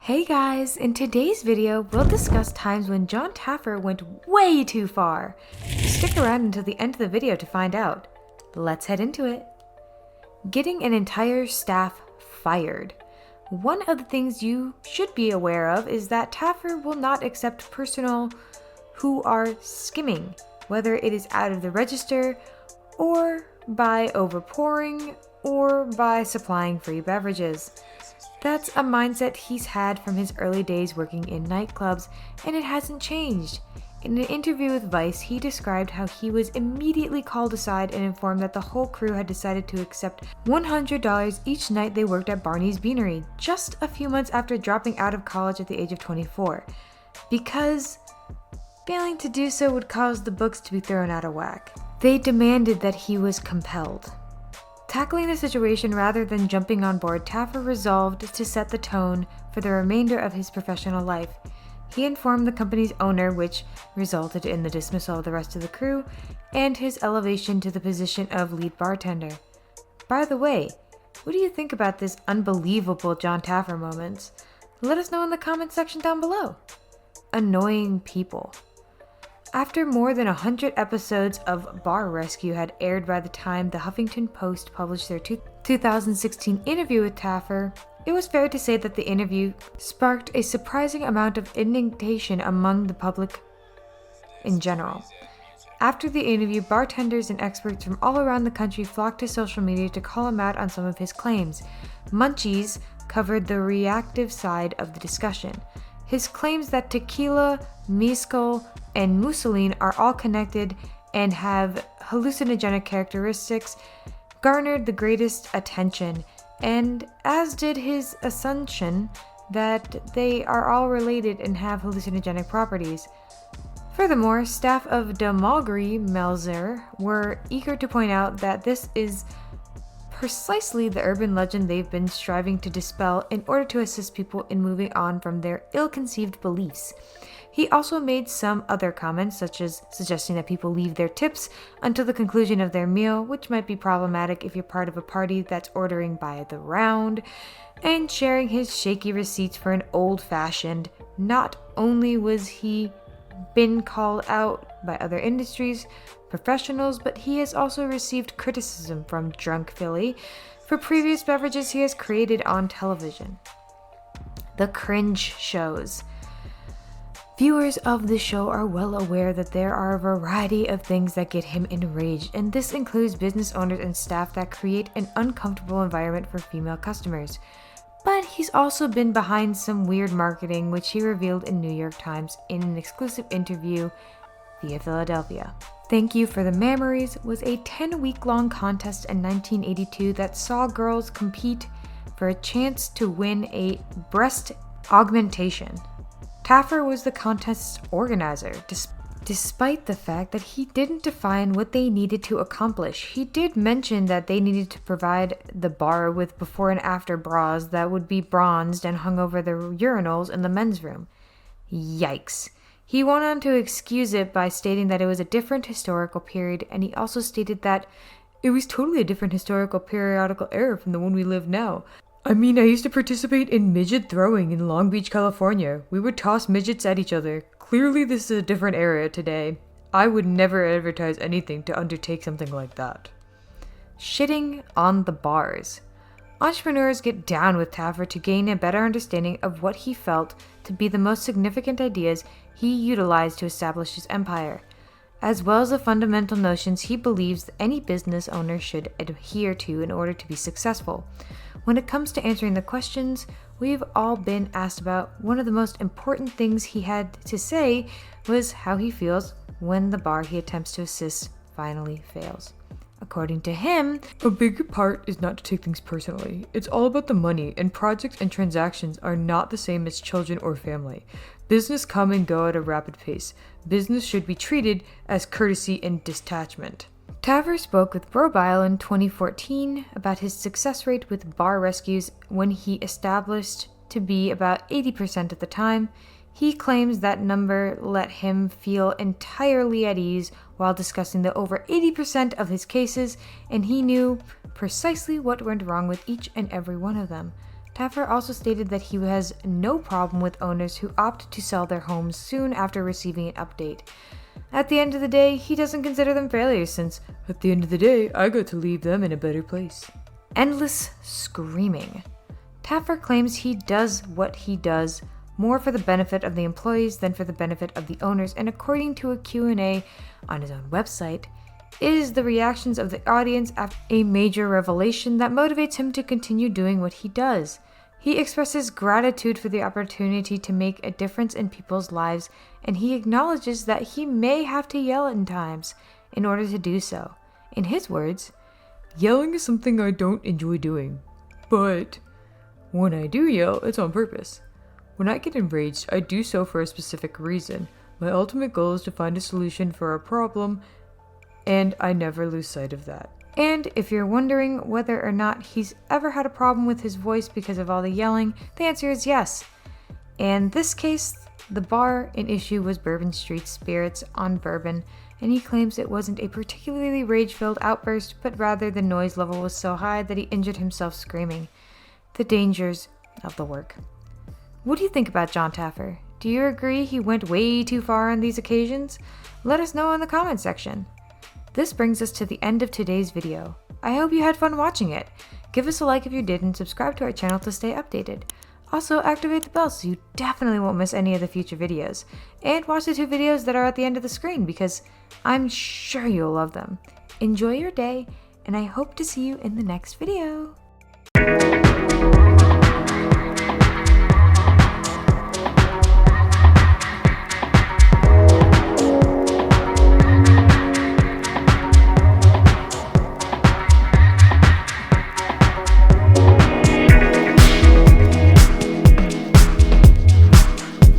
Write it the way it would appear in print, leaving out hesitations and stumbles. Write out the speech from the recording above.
Hey guys, in today's video, we'll discuss times when Jon Taffer went way too far. Stick around until the end of the video to find out. Let's head into it. Getting an entire staff fired. One of the things you should be aware of is that Taffer will not accept personnel who are skimming, whether it is out of the register or by overpouring or by supplying free beverages. That's a mindset he's had from his early days working in nightclubs, and it hasn't changed. In an interview with Vice, he described how he was immediately called aside and informed that the whole crew had decided to accept $100 each night they worked at Barney's Beanery, just a few months after dropping out of college at the age of 24, because failing to do so would cause the books to be thrown out of whack. They demanded that he was compelled. Tackling the situation rather than jumping on board, Taffer resolved to set the tone for the remainder of his professional life. He informed the company's owner, which resulted in the dismissal of the rest of the crew and his elevation to the position of lead bartender. By the way, what do you think about this unbelievable Jon Taffer moment? Let us know in the comments section down below. Annoying people. After more than 100 episodes of Bar Rescue had aired by the time the Huffington Post published their 2016 interview with Taffer, it was fair to say that the interview sparked a surprising amount of indignation among the public in general. After the interview, bartenders and experts from all around the country flocked to social media to call him out on some of his claims. Munchies covered the reactive side of the discussion. His claims that tequila, mezcal, and mousseline are all connected and have hallucinogenic characteristics garnered the greatest attention, and as did his assumption that they are all related and have hallucinogenic properties. Furthermore, staff of De Malgry Melzer were eager to point out that this is precisely the urban legend they've been striving to dispel in order to assist people in moving on from their ill-conceived beliefs. He also made some other comments, such as suggesting that people leave their tips until the conclusion of their meal, which might be problematic if you're part of a party that's ordering by the round, and sharing his shaky receipts for an old-fashioned. Not only was he been called out by other industries professionals, but he has also received criticism from Drunk Philly for previous beverages he has created on television. The cringe shows. Viewers of the show are well aware that there are a variety of things that get him enraged, and this includes business owners and staff that create an uncomfortable environment for female customers. But he's also been behind some weird marketing, which he revealed in New York Times in an exclusive interview via Philadelphia. Thank You for the Memories was a 10-week-long contest in 1982 that saw girls compete for a chance to win a breast augmentation. Taffer was the contest's organizer, despite the fact that he didn't define what they needed to accomplish. He did mention that they needed to provide the bar with before and after bras that would be bronzed and hung over the urinals in the men's room. Yikes. He went on to excuse it by stating that it was a different historical period, and he also stated that it was totally a different historical periodical era from the one we live now. I mean, I used to participate in midget throwing in Long Beach, California. We would toss midgets at each other. Clearly this is a different era today. I would never advertise anything to undertake something like that. Shitting on the bars. Entrepreneurs get down with Taffer to gain a better understanding of what he felt to be the most significant ideas he utilized to establish his empire, as well as the fundamental notions he believes any business owner should adhere to in order to be successful. When it comes to answering the questions we've all been asked about, one of the most important things he had to say was how he feels when the bar he attempts to assist finally fails. According to him, a big part is not to take things personally. It's all about the money, and projects and transactions are not the same as children or family. Business come and go at a rapid pace. Business should be treated as courtesy and detachment. Taffer spoke with Brobile in 2014 about his success rate with bar rescues when he established to be about 80% at the time. He claims that number let him feel entirely at ease while discussing the over 80% of his cases, and he knew precisely what went wrong with each and every one of them. Taffer also stated that he has no problem with owners who opt to sell their homes soon after receiving an update. At the end of the day, he doesn't consider them failures since, at the end of the day, I got to leave them in a better place. Endless screaming. Taffer claims he does what he does more for the benefit of the employees than for the benefit of the owners, and according to a Q&A on his own website, it is the reactions of the audience after a major revelation that motivates him to continue doing what he does. He expresses gratitude for the opportunity to make a difference in people's lives, and he acknowledges that he may have to yell in times in order to do so. In his words, "Yelling is something I don't enjoy doing, but when I do yell, it's on purpose. When I get enraged, I do so for a specific reason. My ultimate goal is to find a solution for a problem, and I never lose sight of that." And if you're wondering whether or not he's ever had a problem with his voice because of all the yelling, the answer is yes. In this case, the bar in issue was Bourbon Street Spirits on Bourbon, and he claims it wasn't a particularly rage-filled outburst, but rather the noise level was so high that he injured himself screaming. The dangers of the work. What do you think about Jon Taffer? Do you agree he went way too far on these occasions? Let us know in the comment section. This brings us to the end of today's video. I hope you had fun watching it. Give us a like if you did and subscribe to our channel to stay updated. Also, activate the bell so you definitely won't miss any of the future videos. And watch the 2 videos that are at the end of the screen because I'm sure you'll love them. Enjoy your day, and I hope to see you in the next video.